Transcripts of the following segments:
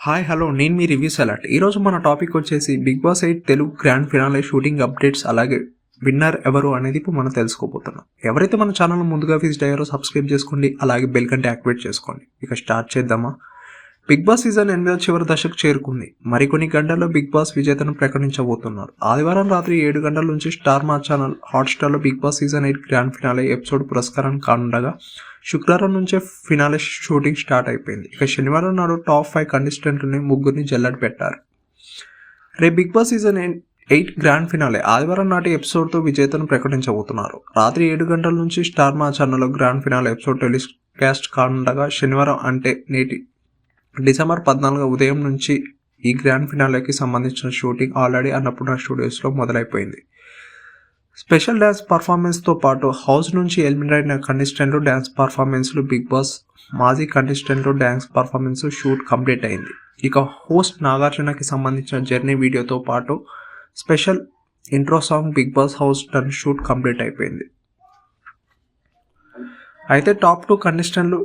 Hi hello నేను మీ reviews alert. ఈరోజు మన టాపిక్ వచ్చేసి Bigg Boss 8 Telugu grand finale shooting updates, అలాగే విన్నర్ ఎవరు అనేది ఇప్పుడు మనం తెలుసుకోబోతున్నాం. ఎవరైతే మన ఛానల్ ముందుగా విజిట్ అయ్యారో సబ్స్క్రైబ్ చేసుకోండి, అలాగే బెల్ కంటే యాక్టివేట్ చేసుకోండి. ఇక స్టార్ట్ చేద్దామా. బిగ్ బాస్ సీజన్ 8 చివరి దశకు చేరుకుంది. మరికొన్ని గంటల్లో బిగ్ బాస్ విజేతను ప్రకటించబోతున్నారు. ఆదివారం రాత్రి 7 గంటల నుంచి స్టార్ మా ఛానల్ హాట్స్టార్లో Bigg Boss season 8 grand finale episode పురస్కారం కానుండగా శుక్రవారం నుంచే ఫినాలే షూటింగ్ స్టార్ట్ అయిపోయింది. ఇక శనివారం నాడు టాప్ 5 కంటెస్టెంట్లని ముగ్గురిని జల్లెడ పెట్టారు. రేపు Bigg Boss season 8 grand finale ఆదివారం నాటి ఎపిసోడ్తో విజేతను ప్రకటించబోతున్నారు. రాత్రి 7 గంటల నుంచి స్టార్ మా ఛానల్లో గ్రాండ్ ఫినాలే ఎపిసోడ్ టెలికాస్ట్ కానుండగా శనివారం అంటే నేటి డిసెంబర్ 14 ఉదయం నుంచి ఈ గ్రాండ్ ఫినాలేకి సంబంధించిన షూటింగ్ ఆల్రెడీ అన్నపూర్ణ స్టూడియోస్లో మొదలైపోయింది. స్పెషల్ డ్యాన్స్ పర్ఫార్మెన్స్తో పాటు హౌస్ నుంచి ఎలిమినేట్ అయిన కంటెస్టెంట్లు డ్యాన్స్ పర్ఫార్మెన్స్లు, బిగ్ బాస్ మాజీ కంటెస్టెంట్లు డ్యాన్స్ పర్ఫార్మెన్స్ షూట్ కంప్లీట్ అయింది. ఇక హోస్ట్ నాగార్జునకి సంబంధించిన జర్నీ వీడియోతో పాటు special intro song Bigg Boss house turn shoot complete అయిపోయింది. అయితే టాప్ 2 కంటెస్టెంట్లు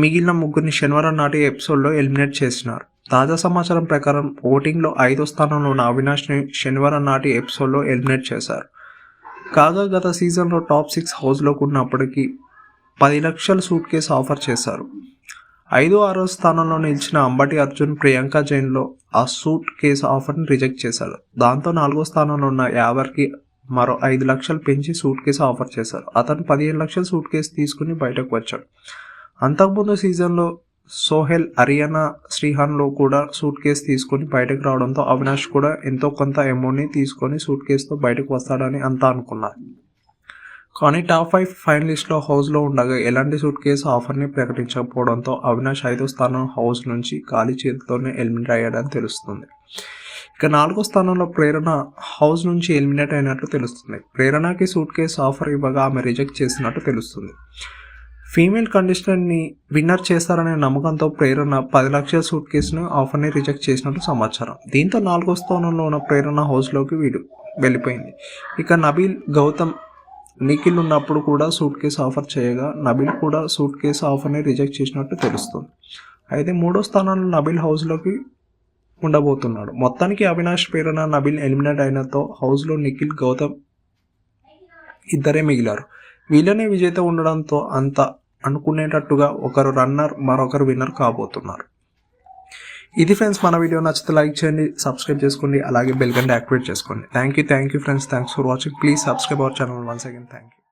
మిగిలిన ముగ్గురిని శనివారం నాటి ఎపిసోడ్లో ఎలిమినేట్ చేసినారు. తాజా సమాచారం ప్రకారం ఓటింగ్లో 5వ స్థానంలో ఉన్న అవినాష్ని శనివారం నాటి ఎపిసోడ్లో ఎలిమినేట్ చేశారు. కాగా గత సీజన్లో టాప్ 6 హౌస్లోకి ఉన్నప్పటికీ 10 లక్షల సూట్ కేసు ఆఫర్ చేశారు. 5-6వ స్థానంలో నిలిచిన అంబటి అర్జున్, ప్రియాంక జైన్లో ఆ సూట్ కేసు ఆఫర్ని రిజెక్ట్ చేశారు. దాంతో 4వ స్థానంలో ఉన్న యావర్కి మరో 5 లక్షలు పెంచి సూట్ కేసు ఆఫర్ చేశారు. అతను 15 లక్షల సూట్ కేసు తీసుకుని బయటకు వచ్చాడు. అంతకుముందు సీజన్లో సోహెల్, అరియానా, శ్రీహాన్లో కూడా సూట్ కేసు తీసుకొని బయటకు రావడంతో అవినాష్ కూడా ఎంతో కొంత అమౌంట్ని తీసుకొని సూట్ కేసుతో బయటకు వస్తాడని అంతా అనుకున్నారు. కానీ టాప్ 5 ఫైనలిస్ట్లో హౌస్లో ఉండగా ఎలాంటి సూట్ కేసు ఆఫర్ని ప్రకటించకపోవడంతో అవినాష్ 5వ స్థానం హౌస్ నుంచి ఖాళీ చేతితోనే ఎలిమినేట్ అయ్యాడని తెలుస్తుంది. ఇక 4వ స్థానంలో ప్రేరణ హౌస్ నుంచి ఎలిమినేట్ అయినట్లు తెలుస్తుంది. ప్రేరణకి సూట్ కేసు ఆఫర్ ఇవ్వగా ఆమె రిజెక్ట్ చేసినట్టు తెలుస్తుంది. ఫీమేల్ కంటెస్టెంట్ని విన్నర్ చేస్తారనే నమ్మకంతో ప్రేరణ 10 లక్షల సూట్ కేసును ఆఫర్ని రిజెక్ట్ చేసినట్టు సమాచారం. దీంతో 4వ స్థానంలో ఉన్న ప్రేరణ హౌస్లోకి వెళ్ళిపోయింది. ఇక నబీల్, గౌతమ్, నిఖిల్ ఉన్నప్పుడు కూడా సూట్ కేసు ఆఫర్ చేయగా నబీల్ కూడా సూట్ కేసు ఆఫర్ని రిజెక్ట్ చేసినట్టు తెలుస్తుంది. అయితే 3వ స్థానంలో నబీల్ హౌస్లోకి ఉండబోతున్నాడు. మొత్తానికి అవినాష్, ప్రేరణ, నబీల్ ఎలిమినేట్ అయినతో హౌస్లో నిఖిల్, గౌతమ్ ఇద్దరే మిగిలారు. వీళ్ళనే విజేత ఉండడంతో అంత అనుకునేటట్టుగా ఒకరు రన్నర్, మరొకరు విన్నర్ కాబోతున్నారు. ఇది ఫ్రెండ్స్, మన వీడియో నచ్చితే లైక్ చేయండి, సబ్స్క్రైబ్ చేసుకోండి, అలాగే బెల్ గంట యాక్టివేట్ చేసుకోండి. Thank you friends, thanks for watching. Please subscribe our channel once again. Thank you.